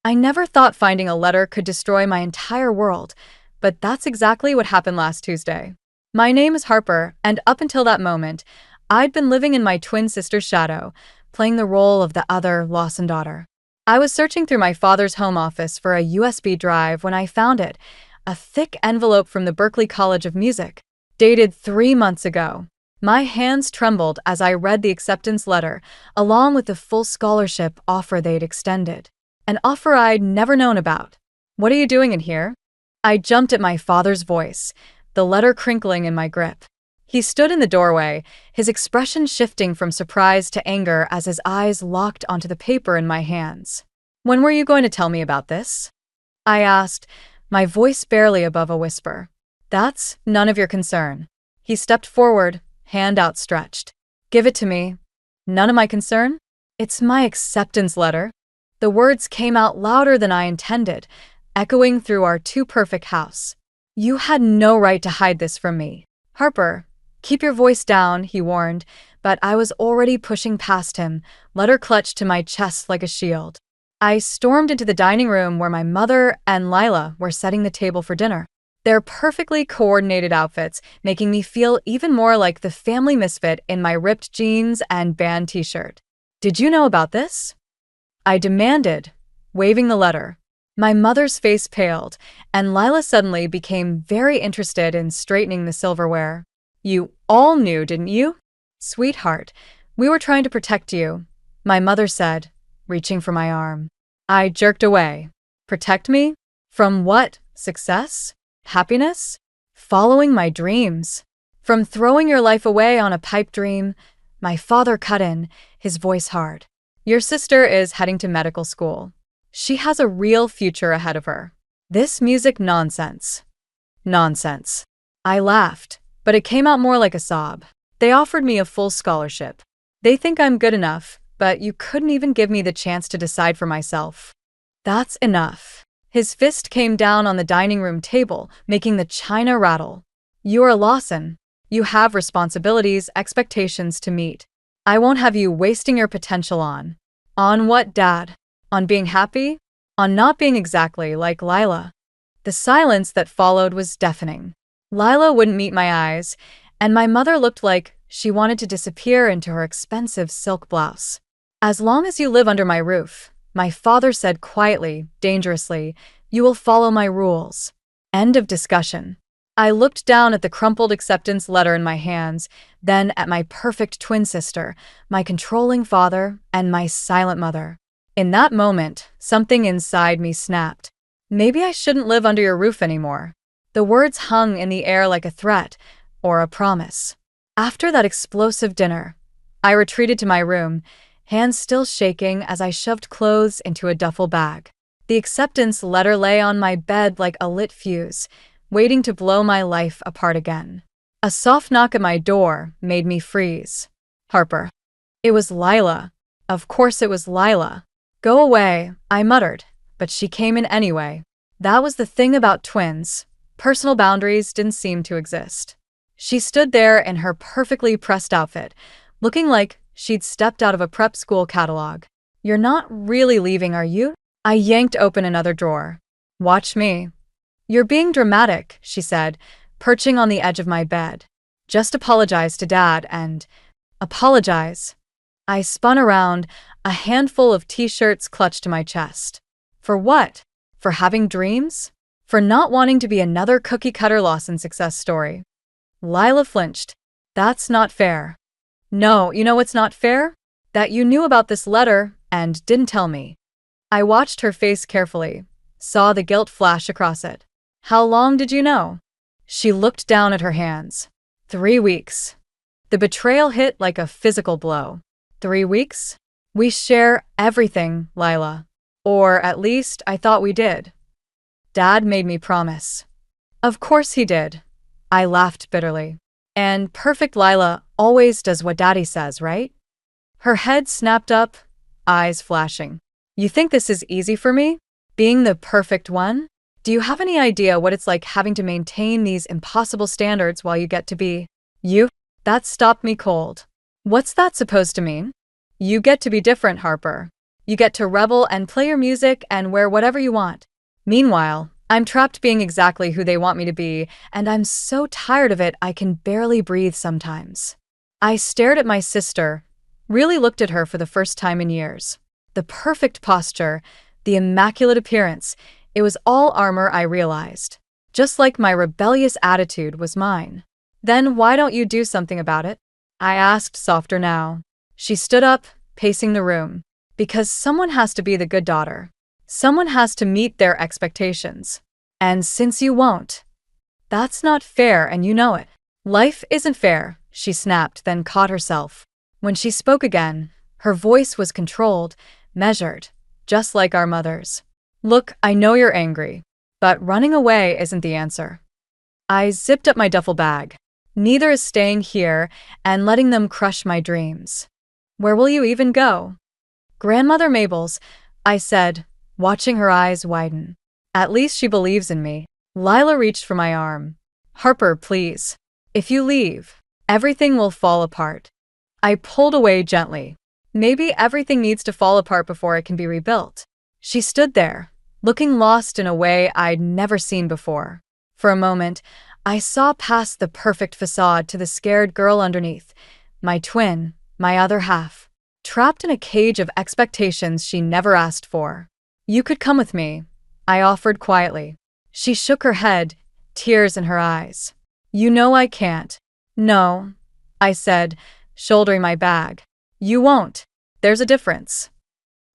I never thought finding a letter could destroy my entire world, but that's exactly what happened last Tuesday. My name is Harper, and up until that moment, I'd been living in my twin sister's shadow, playing the role of the other Lawson daughter. I was searching through my father's home office for a USB drive when I found it, a thick envelope from the Berklee College of Music, dated 3 months ago. My hands trembled as I read the acceptance letter, along with the full scholarship offer they'd extended. An offer I'd never known about. "What are you doing in here?" I jumped at my father's voice, the letter crinkling in my grip. He stood in the doorway, his expression shifting from surprise to anger as his eyes locked onto the paper in my hands. "When were you going to tell me about this?" I asked, my voice barely above a whisper. "That's none of your concern." He stepped forward, hand outstretched. "Give it to me." "None of my concern?" "It's my acceptance letter." The words came out louder than I intended, echoing through our too-perfect house. "You had no right to hide this from me." "Harper, keep your voice down," he warned, but I was already pushing past him, letter clutched to my chest like a shield. I stormed into the dining room where my mother and Lila were setting the table for dinner, their perfectly coordinated outfits making me feel even more like the family misfit in my ripped jeans and band t-shirt. "Did you know about this?" I demanded, waving the letter. My mother's face paled, and Lila suddenly became very interested in straightening the silverware. "You all knew, didn't you?" "Sweetheart, we were trying to protect you," my mother said, reaching for my arm. I jerked away. "Protect me? From what? Success? Happiness? Following my dreams? From throwing your life away on a pipe dream?" My father cut in, his voice hard. "Your sister is heading to medical school. She has a real future ahead of her. This music nonsense." "Nonsense." I laughed, but it came out more like a sob. "They offered me a full scholarship. They think I'm good enough, but you couldn't even give me the chance to decide for myself." "That's enough." His fist came down on the dining room table, making the china rattle. "You're a Lawson. You have responsibilities, expectations to meet. I won't have you wasting your potential on." "On what, Dad? On being happy? On not being exactly like Lila?" The silence that followed was deafening. Lila wouldn't meet my eyes, and my mother looked like she wanted to disappear into her expensive silk blouse. "As long as you live under my roof," my father said quietly, dangerously, "you will follow my rules." End of discussion. I looked down at the crumpled acceptance letter in my hands, then at my perfect twin sister, my controlling father, and my silent mother. In that moment, something inside me snapped. Maybe I shouldn't live under your roof anymore. The words hung in the air like a threat, or a promise. After that explosive dinner, I retreated to my room, hands still shaking as I shoved clothes into a duffel bag. The acceptance letter lay on my bed like a lit fuse, waiting to blow my life apart again. A soft knock at my door made me freeze. "Harper." It was Lila. Of course it was Lila. "Go away," I muttered, but she came in anyway. That was the thing about twins. Personal boundaries didn't seem to exist. She stood there in her perfectly pressed outfit, looking like she'd stepped out of a prep school catalog. "You're not really leaving, are you?" I yanked open another drawer. "Watch me." "You're being dramatic," she said, perching on the edge of my bed. "Just apologize to Dad and—" "Apologize." I spun around, a handful of t-shirts clutched to my chest. "For what? For having dreams? For not wanting to be another cookie-cutter Lawson success story?" Lila flinched. "That's not fair." "No, you know what's not fair? That you knew about this letter and didn't tell me." I watched her face carefully, saw the guilt flash across it. "How long did you know?" She looked down at her hands. 3 weeks. The betrayal hit like a physical blow. 3 weeks? We share everything, Lila. Or at least I thought we did. Dad made me promise. Of course he did. I laughed bitterly. And perfect Lila always does what Daddy says, right? Her head snapped up, eyes flashing. You think this is easy for me? Being the perfect one? Do you have any idea what it's like having to maintain these impossible standards while you get to be you? That stopped me cold. What's that supposed to mean? You get to be different, Harper. You get to revel and play your music and wear whatever you want. Meanwhile, I'm trapped being exactly who they want me to be, and I'm so tired of it I can barely breathe sometimes. I stared at my sister, really looked at her for the first time in years. The perfect posture, the immaculate appearance, it was all armor, I realized. Just like my rebellious attitude was mine. Then why don't you do something about it? I asked, softer now. She stood up, pacing the room. Because someone has to be the good daughter. Someone has to meet their expectations. And since you won't, that's not fair and you know it. Life isn't fair, she snapped, then caught herself. When she spoke again, her voice was controlled, measured, just like our mother's. Look, I know you're angry, but running away isn't the answer. I zipped up my duffel bag. Neither is staying here and letting them crush my dreams. Where will you even go? Grandmother Mabel's, I said, watching her eyes widen. At least she believes in me. Lila reached for my arm. Harper, please. If you leave, everything will fall apart. I pulled away gently. Maybe everything needs to fall apart before it can be rebuilt. She stood there, looking lost in a way I'd never seen before. For a moment, I saw past the perfect facade to the scared girl underneath, my twin, my other half, trapped in a cage of expectations she never asked for. You could come with me, I offered quietly. She shook her head, tears in her eyes. You know I can't. No, I said, shouldering my bag. You won't. There's a difference.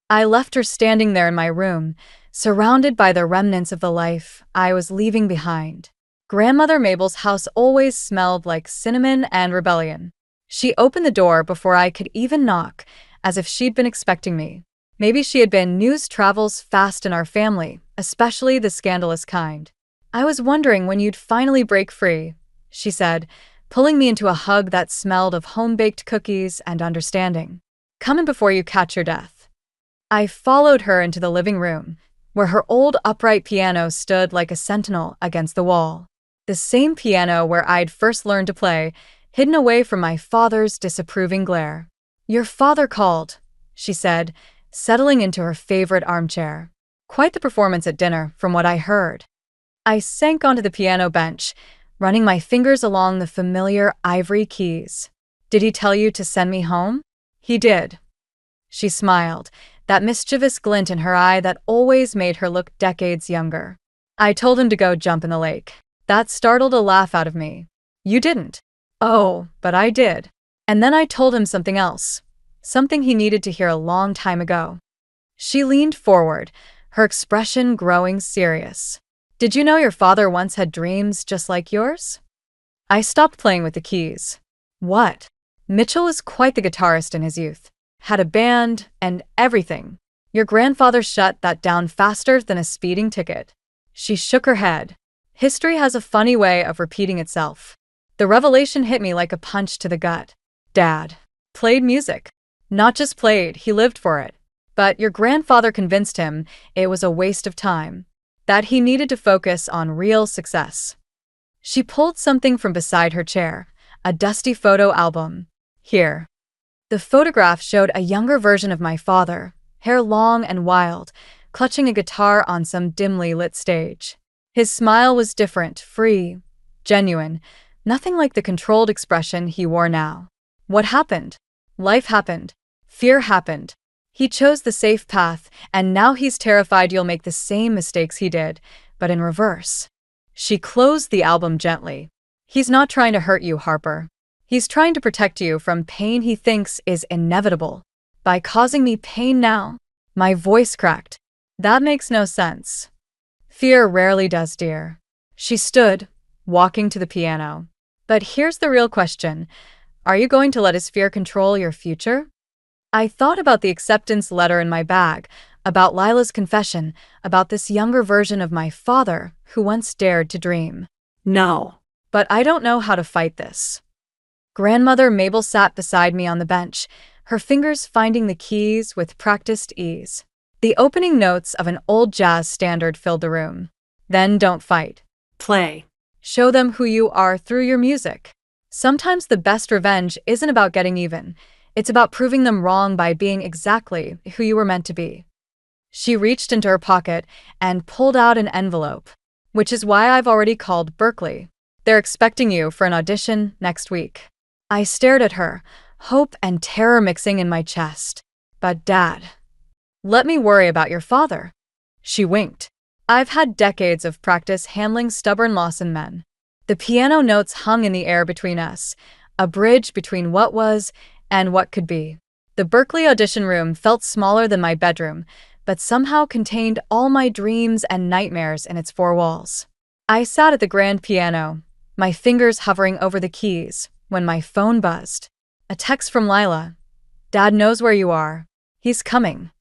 I left her standing there in my room, surrounded by the remnants of the life I was leaving behind. Grandmother Mabel's house always smelled like cinnamon and rebellion. She opened the door before I could even knock, as if she'd been expecting me. Maybe she had been news travels fast in our family, especially the scandalous kind. I was wondering when you'd finally break free, she said, pulling me into a hug that smelled of home-baked cookies and understanding. Come in before you catch your death. I followed her into the living room, where her old upright piano stood like a sentinel against the wall. The same piano where I'd first learned to play, hidden away from my father's disapproving glare. Your father called, she said, settling into her favorite armchair. Quite the performance at dinner, from what I heard. I sank onto the piano bench, running my fingers along the familiar ivory keys. Did he tell you to send me home? He did. She smiled, that mischievous glint in her eye that always made her look decades younger. I told him to go jump in the lake. That startled a laugh out of me. You didn't. Oh, but I did. And then I told him something else. Something he needed to hear a long time ago. She leaned forward, her expression growing serious. Did you know your father once had dreams just like yours? I stopped playing with the keys. What? Mitchell was quite the guitarist in his youth. Had a band and everything. Your grandfather shut that down faster than a speeding ticket. She shook her head. History has a funny way of repeating itself. The revelation hit me like a punch to the gut. Dad played music. Not just played, he lived for it. But your grandfather convinced him it was a waste of time, that he needed to focus on real success. She pulled something from beside her chair, a dusty photo album. Here. The photograph showed a younger version of my father, hair long and wild, clutching a guitar on some dimly lit stage. His smile was different, free, genuine, nothing like the controlled expression he wore now. What happened? Life happened. Fear happened. He chose the safe path, and now he's terrified you'll make the same mistakes he did, but in reverse. She closed the album gently. He's not trying to hurt you, Harper. He's trying to protect you from pain he thinks is inevitable. By causing me pain now, my voice cracked. That makes no sense. Fear rarely does, dear. She stood, walking to the piano. But here's the real question. Are you going to let his fear control your future? I thought about the acceptance letter in my bag, about Lila's confession, about this younger version of my father who once dared to dream. No. But I don't know how to fight this. Grandmother Mabel sat beside me on the bench, her fingers finding the keys with practiced ease. The opening notes of an old jazz standard filled the room. Then don't fight. Play. Show them who you are through your music. Sometimes the best revenge isn't about getting even. It's about proving them wrong by being exactly who you were meant to be. She reached into her pocket and pulled out an envelope, which is why I've already called Berkeley. They're expecting you for an audition next week. I stared at her, hope and terror mixing in my chest. But Dad, let me worry about your father. She winked. I've had decades of practice handling stubborn Lawson men. The piano notes hung in the air between us, a bridge between what was and what could be. The Berkeley audition room felt smaller than my bedroom, but somehow contained all my dreams and nightmares in its four walls. I sat at the grand piano, my fingers hovering over the keys, when my phone buzzed. A text from Lila. Dad knows where you are. He's coming.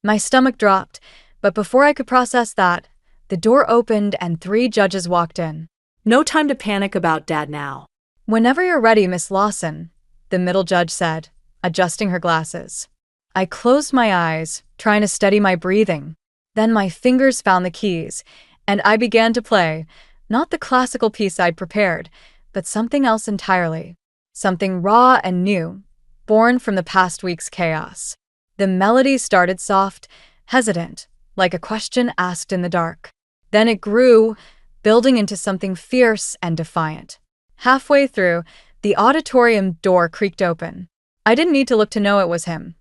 My stomach dropped, but before I could process that, the door opened and 3 judges walked in. No time to panic about Dad now. Whenever you're ready, Miss Lawson, the middle judge said, adjusting her glasses. I closed my eyes, trying to steady my breathing. Then my fingers found the keys, and I began to play, not the classical piece I'd prepared, but something else entirely. Something raw and new, born from the past week's chaos. The melody started soft, hesitant, like a question asked in the dark. Then it grew, building into something fierce and defiant. Halfway through, the auditorium door creaked open. I didn't need to look to know it was him.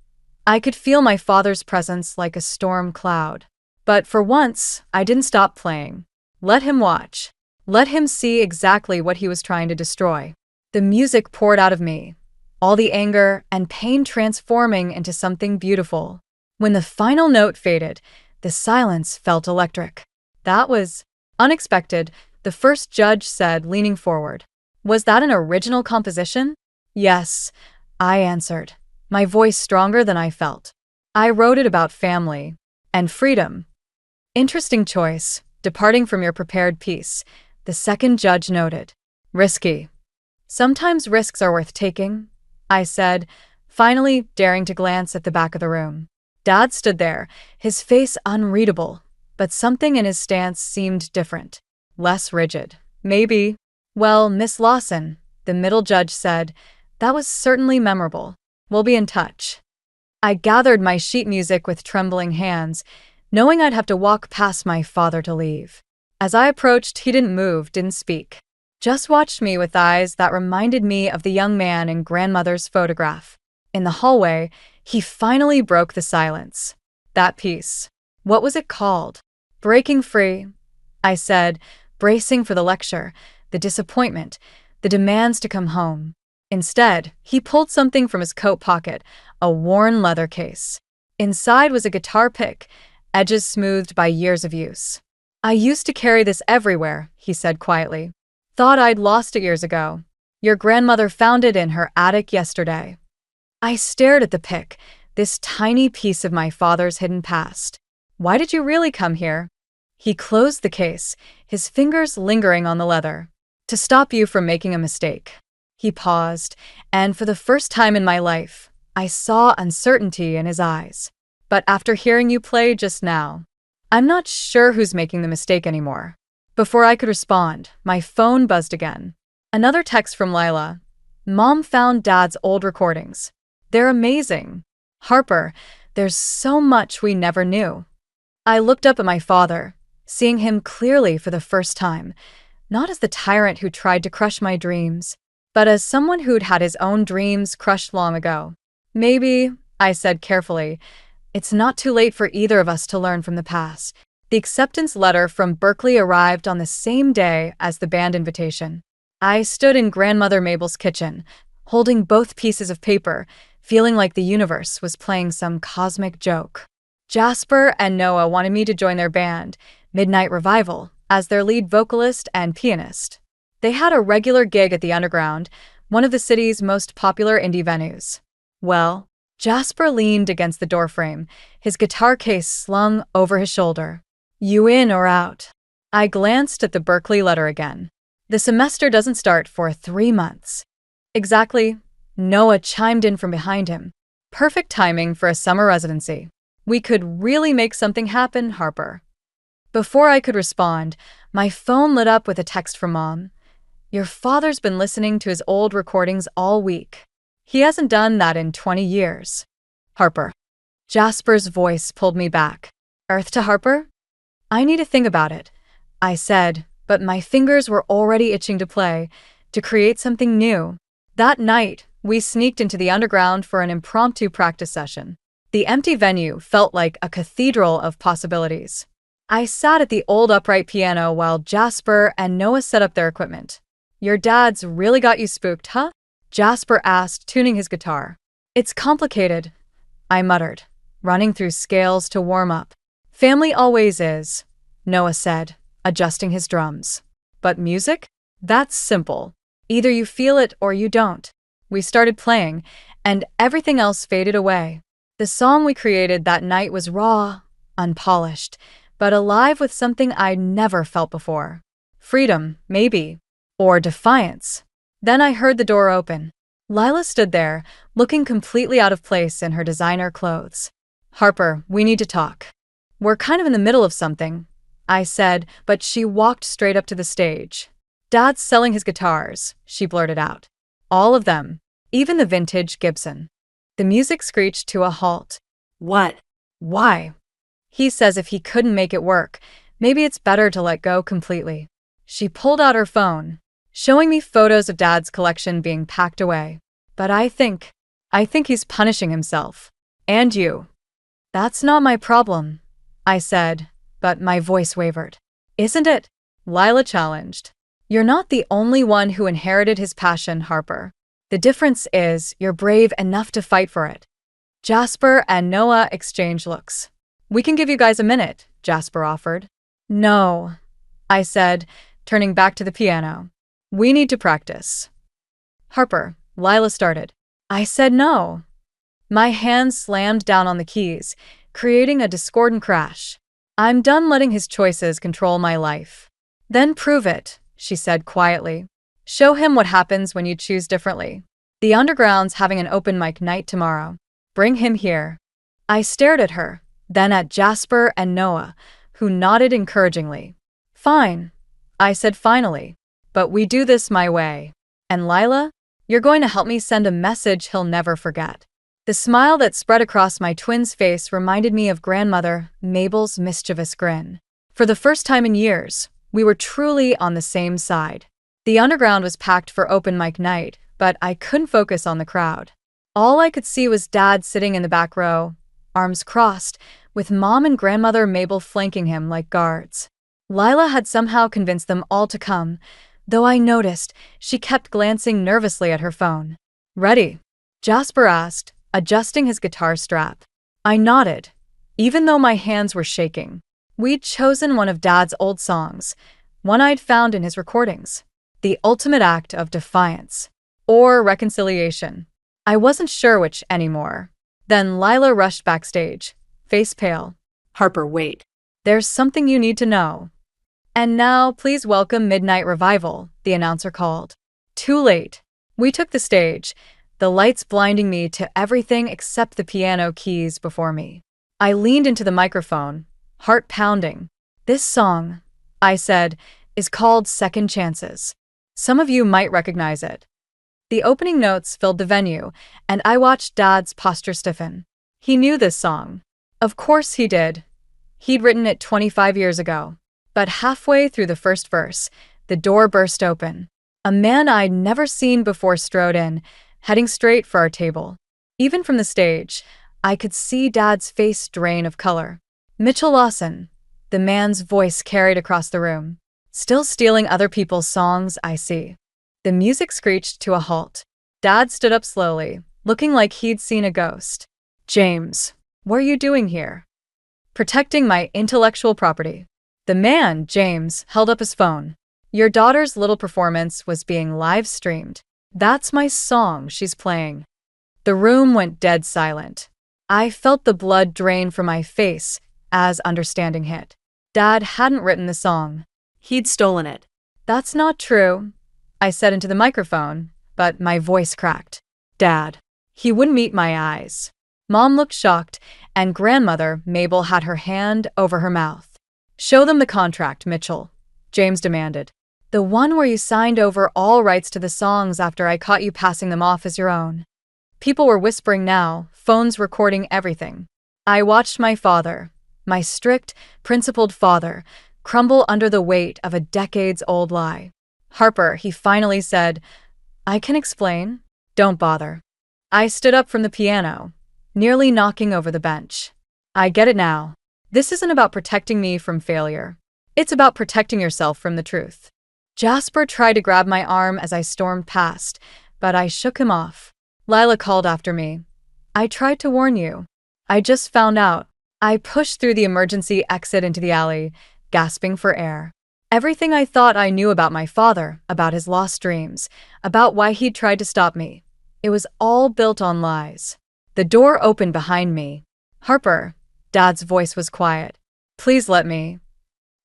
I could feel my father's presence like a storm cloud. But for once, I didn't stop playing. Let him watch. Let him see exactly what he was trying to destroy. The music poured out of me, all the anger and pain transforming into something beautiful. When the final note faded, the silence felt electric. That was unexpected, the first judge said, leaning forward. Was that an original composition? Yes, I answered, my voice stronger than I felt. I wrote it about family and freedom. Interesting choice, departing from your prepared piece, the second judge noted. Risky. Sometimes risks are worth taking, I said, finally daring to glance at the back of the room. Dad stood there, his face unreadable, but something in his stance seemed different, less rigid. Maybe. Well, Miss Lawson, the middle judge said, that was certainly memorable. We'll be in touch. I gathered my sheet music with trembling hands, knowing I'd have to walk past my father to leave. As I approached, he didn't move, didn't speak. Just watched me with eyes that reminded me of the young man in grandmother's photograph. In the hallway, he finally broke the silence. That piece. What was it called? Breaking Free, I said, bracing for the lecture, the disappointment, the demands to come home. Instead, he pulled something from his coat pocket, a worn leather case. Inside was a guitar pick, edges smoothed by years of use. I used to carry this everywhere, he said quietly. Thought I'd lost it years ago. Your grandmother found it in her attic yesterday. I stared at the pick, this tiny piece of my father's hidden past. Why did you really come here? He closed the case, his fingers lingering on the leather. To stop you from making a mistake. He paused, and for the first time in my life, I saw uncertainty in his eyes. But after hearing you play just now, I'm not sure who's making the mistake anymore. Before I could respond, my phone buzzed again. Another text from Lila. Mom found Dad's old recordings. They're amazing. Harper, there's so much we never knew. I looked up at my father, seeing him clearly for the first time, not as the tyrant who tried to crush my dreams, but as someone who'd had his own dreams crushed long ago. Maybe, I said carefully, it's not too late for either of us to learn from the past. The acceptance letter from Berkeley arrived on the same day as the band invitation. I stood in Grandmother Mabel's kitchen, holding both pieces of paper, feeling like the universe was playing some cosmic joke. Jasper and Noah wanted me to join their band, Midnight Revival, as their lead vocalist and pianist. They had a regular gig at the Underground, one of the city's most popular indie venues. Well, Jasper leaned against the doorframe, his guitar case slung over his shoulder. You in or out? I glanced at the Berkeley letter again. The semester doesn't start for 3 months. Exactly. Noah chimed in from behind him. Perfect timing for a summer residency. We could really make something happen, Harper. Before I could respond, my phone lit up with a text from Mom. Your father's been listening to his old recordings all week. He hasn't done that in 20 years. Harper. Jasper's voice pulled me back. Earth to Harper? I need to think about it, I said, but my fingers were already itching to play, to create something new. That night, we sneaked into the underground for an impromptu practice session. The empty venue felt like a cathedral of possibilities. I sat at the old upright piano while Jasper and Noah set up their equipment. Your dad's really got you spooked, huh? Jasper asked, tuning his guitar. It's complicated, I muttered, running through scales to warm up. Family always is, Noah said, adjusting his drums. But music? That's simple. Either you feel it or you don't. We started playing, and everything else faded away. The song we created that night was raw, unpolished, but alive with something I'd never felt before. Freedom, maybe. Or defiance. Then I heard the door open. Lila stood there, looking completely out of place in her designer clothes. Harper, we need to talk. We're kind of in the middle of something, I said, but she walked straight up to the stage. Dad's selling his guitars, she blurted out. All of them. Even the vintage Gibson. The music screeched to a halt. What? Why? He says if he couldn't make it work, maybe it's better to let go completely. She pulled out her phone, showing me photos of Dad's collection being packed away. But I think he's punishing himself. And you. That's not my problem, I said, but my voice wavered. Isn't it? Lila challenged. You're not the only one who inherited his passion, Harper. The difference is you're brave enough to fight for it. Jasper and Noah exchanged looks. We can give you guys a minute, Jasper offered. No, I said, turning back to the piano. We need to practice. Harper, Lila started. I said no. My hands slammed down on the keys, creating a discordant crash. I'm done letting his choices control my life. Then prove it, she said quietly. Show him what happens when you choose differently. The Underground's having an open mic night tomorrow. Bring him here. I stared at her, then at Jasper and Noah, who nodded encouragingly. Fine, I said finally, but we do this my way. And Lila, you're going to help me send a message he'll never forget. The smile that spread across my twin's face reminded me of grandmother Mabel's mischievous grin. For the first time in years, we were truly on the same side. The Underground was packed for open mic night, but I couldn't focus on the crowd. All I could see was Dad sitting in the back row, arms crossed, with Mom and Grandmother Mabel flanking him like guards. Lila had somehow convinced them all to come, though I noticed she kept glancing nervously at her phone. Ready? Jasper asked, adjusting his guitar strap. I nodded, even though my hands were shaking. We'd chosen one of Dad's old songs, one I'd found in his recordings. The ultimate act of defiance. Or reconciliation. I wasn't sure which anymore. Then Lila rushed backstage, face pale. Harper, wait. There's something you need to know. And now, please welcome Midnight Revival, the announcer called. Too late. We took the stage, the lights blinding me to everything except the piano keys before me. I leaned into the microphone, heart pounding. This song, I said, is called Second Chances. Some of you might recognize it. The opening notes filled the venue, and I watched Dad's posture stiffen. He knew this song. Of course he did. He'd written it 25 years ago. But halfway through the first verse, the door burst open. A man I'd never seen before strode in, heading straight for our table. Even from the stage, I could see Dad's face drain of color. Mitchell Lawson, the man's voice carried across the room. Still stealing other people's songs, I see. The music screeched to a halt. Dad stood up slowly, looking like he'd seen a ghost. James, what are you doing here? Protecting my intellectual property. The man, James, held up his phone. Your daughter's little performance was being live-streamed. That's my song she's playing. The room went dead silent. I felt the blood drain from my face as understanding hit. Dad hadn't written the song. He'd stolen it. That's not true, I said into the microphone, but my voice cracked. Dad. He wouldn't meet my eyes. Mom looked shocked, and Grandmother Mabel had her hand over her mouth. Show them the contract, Mitchell, James demanded. The one where you signed over all rights to the songs after I caught you passing them off as your own. People were whispering now, phones recording everything. I watched my father, my strict, principled father, crumble under the weight of a decades-old lie. Harper, he finally said, I can explain. Don't bother. I stood up from the piano, nearly knocking over the bench. I get it now. This isn't about protecting me from failure. It's about protecting yourself from the truth. Jasper tried to grab my arm as I stormed past, but I shook him off. Lila called after me. I tried to warn you. I just found out. I pushed through the emergency exit into the alley, gasping for air. Everything I thought I knew about my father, about his lost dreams, about why he'd tried to stop me, it was all built on lies. The door opened behind me. Harper, Dad's voice was quiet. Please let me.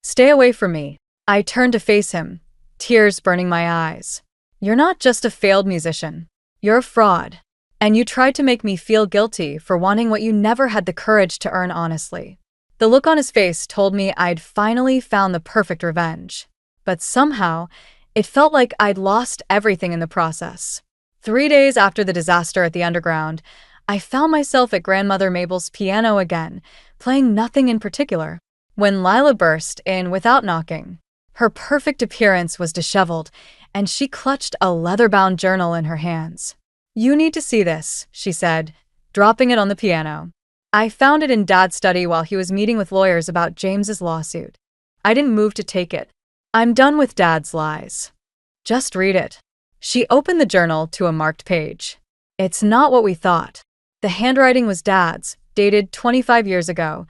Stay away from me. I turned to face him, tears burning my eyes. You're not just a failed musician. You're a fraud. And you tried to make me feel guilty for wanting what you never had the courage to earn honestly. The look on his face told me I'd finally found the perfect revenge. But somehow, it felt like I'd lost everything in the process. 3 days after the disaster at the underground, I found myself at Grandmother Mabel's piano again, playing nothing in particular, when Lila burst in without knocking. Her perfect appearance was disheveled, and she clutched a leather-bound journal in her hands. You need to see this, she said, dropping it on the piano. I found it in Dad's study while he was meeting with lawyers about James's lawsuit. I didn't move to take it. I'm done with Dad's lies. Just read it. She opened the journal to a marked page. It's not what we thought. The handwriting was Dad's, dated 25 years ago.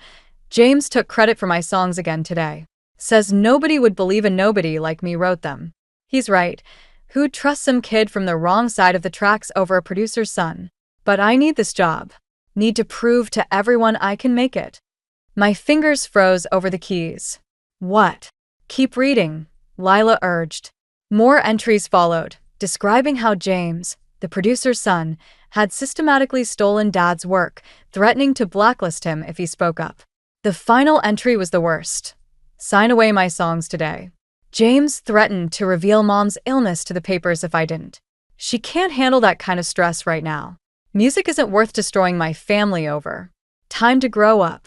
James took credit for my songs again today. Says nobody would believe a nobody like me wrote them. He's right. Who'd trust some kid from the wrong side of the tracks over a producer's son? But I need this job. Need to prove to everyone I can make it. My fingers froze over the keys. What? Keep reading, Lila urged. More entries followed, describing how James, the producer's son, had systematically stolen Dad's work, threatening to blacklist him if he spoke up. The final entry was the worst. Sign away my songs today. James threatened to reveal Mom's illness to the papers if I didn't. She can't handle that kind of stress right now. Music isn't worth destroying my family over. Time to grow up.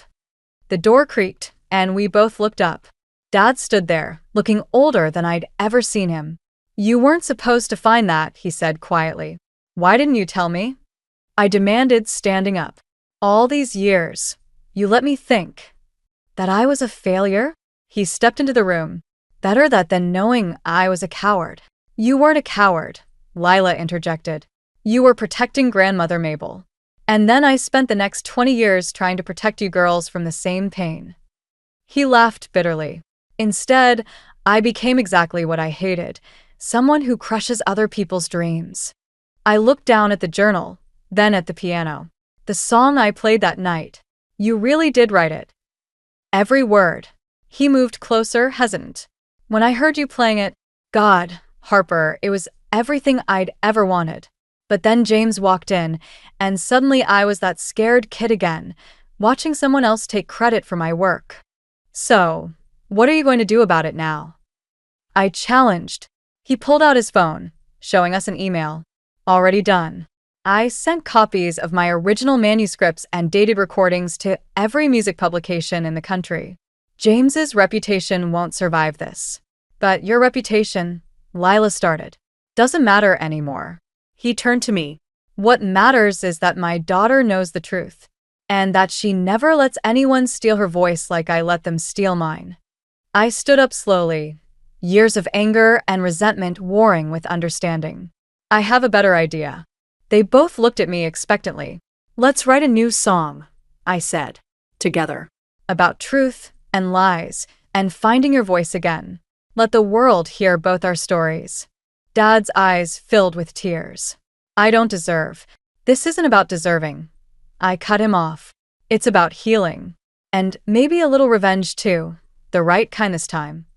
The door creaked, and we both looked up. Dad stood there, looking older than I'd ever seen him. You weren't supposed to find that, he said quietly. Why didn't you tell me? I demanded, standing up. All these years, you let me think that I was a failure? He stepped into the room. Better that than knowing I was a coward. You weren't a coward, Lila interjected. You were protecting Grandmother Mabel. And then I spent the next 20 years trying to protect you girls from the same pain. He laughed bitterly. Instead, I became exactly what I hated, someone who crushes other people's dreams. I looked down at the journal, then at the piano. The song I played that night. You really did write it. Every word. He moved closer, hesitant. When I heard you playing it, God, Harper, it was everything I'd ever wanted. But then James walked in, and suddenly I was that scared kid again, watching someone else take credit for my work. So, what are you going to do about it now? I challenged. He pulled out his phone, showing us an email. Already done. I sent copies of my original manuscripts and dated recordings to every music publication in the country. James's reputation won't survive this. But your reputation, Lila started, doesn't matter anymore. He turned to me. What matters is that my daughter knows the truth, and that she never lets anyone steal her voice like I let them steal mine. I stood up slowly, years of anger and resentment warring with understanding. I have a better idea. They both looked at me expectantly. Let's write a new song, I said. Together. About truth and lies and finding your voice again. Let the world hear both our stories. Dad's eyes filled with tears. I don't deserve. This isn't about deserving. I cut him off. It's about healing. And maybe a little revenge too. The right kind this time.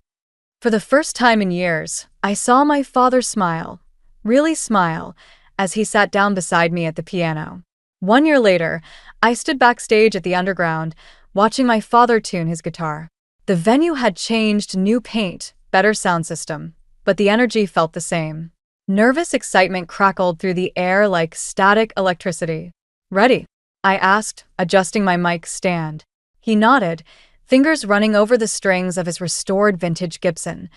For the first time in years, I saw my father smile. Really smile, as he sat down beside me at the piano. 1 year later, I stood backstage at the Underground, watching my father tune his guitar. The venue had changed, new paint, better sound system, but the energy felt the same. Nervous excitement crackled through the air like static electricity. "Ready?" I asked, adjusting my mic stand. He nodded, fingers running over the strings of his restored vintage Gibson,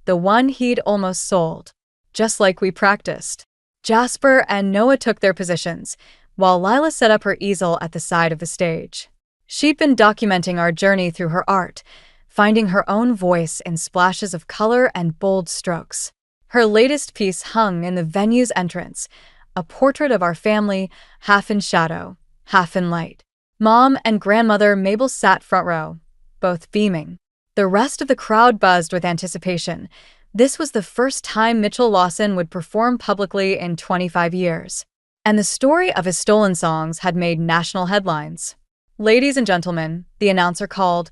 the one he'd almost sold. Just like we practiced. Jasper and Noah took their positions, while Lila set up her easel at the side of the stage. She'd been documenting our journey through her art, finding her own voice in splashes of color and bold strokes. Her latest piece hung in the venue's entrance, a portrait of our family, half in shadow, half in light. Mom and grandmother Mabel sat front row, both beaming. The rest of the crowd buzzed with anticipation. This was the first time Mitchell Lawson would perform publicly in 25 years. And the story of his stolen songs had made national headlines. "Ladies and gentlemen," the announcer called,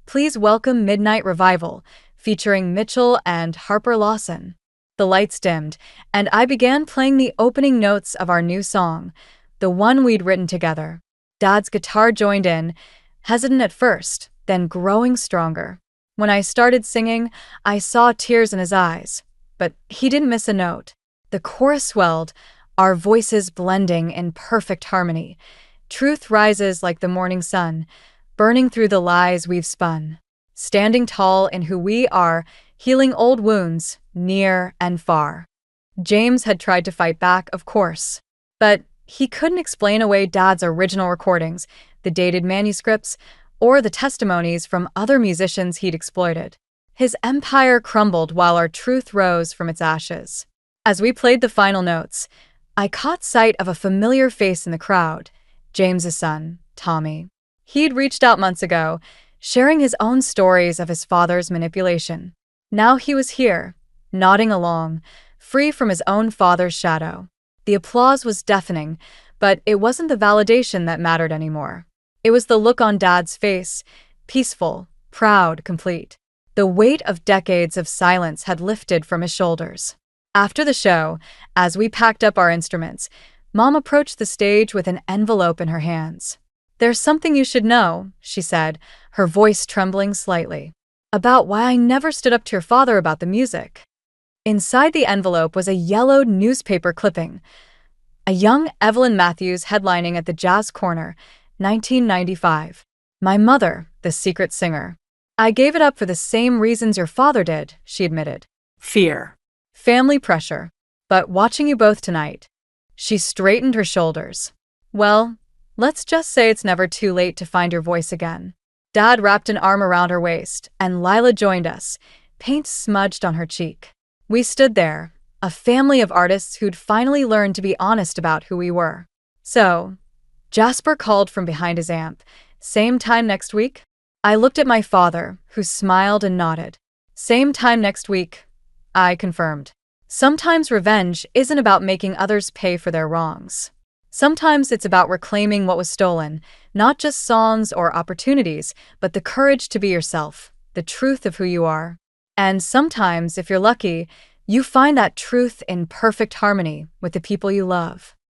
"please welcome Midnight Revival, featuring Mitchell and Harper Lawson." The lights dimmed, and I began playing the opening notes of our new song, the one we'd written together. Dad's guitar joined in, hesitant at first, then growing stronger. When I started singing, I saw tears in his eyes, but he didn't miss a note. The chorus swelled, our voices blending in perfect harmony. Truth rises like the morning sun, burning through the lies we've spun. Standing tall in who we are, healing old wounds, near and far. James had tried to fight back, of course. But he couldn't explain away Dad's original recordings, the dated manuscripts, or the testimonies from other musicians he'd exploited. His empire crumbled while our truth rose from its ashes. As we played the final notes, I caught sight of a familiar face in the crowd, James's son, Tommy. He'd reached out months ago, sharing his own stories of his father's manipulation. Now he was here, nodding along, free from his own father's shadow. The applause was deafening, but it wasn't the validation that mattered anymore. It was the look on Dad's face, peaceful, proud, complete. The weight of decades of silence had lifted from his shoulders. After the show, as we packed up our instruments, Mom approached the stage with an envelope in her hands. "There's something you should know," she said, her voice trembling slightly, "about why I never stood up to your father about the music." Inside the envelope was a yellowed newspaper clipping. A young Evelyn Matthews headlining at the Jazz Corner, 1995. "My mother, the secret singer. I gave it up for the same reasons your father did," she admitted. Fear. "Family pressure. But watching you both tonight." She straightened her shoulders. "Well, let's just say it's never too late to find your voice again." Dad wrapped an arm around her waist, and Lila joined us, paint smudged on her cheek. We stood there, a family of artists who'd finally learned to be honest about who we were. "So," Jasper called from behind his amp, "same time next week?" I looked at my father, who smiled and nodded. "Same time next week," I confirmed. Sometimes revenge isn't about making others pay for their wrongs. Sometimes it's about reclaiming what was stolen, not just songs or opportunities, but the courage to be yourself, the truth of who you are. And sometimes, if you're lucky, you find that truth in perfect harmony with the people you love.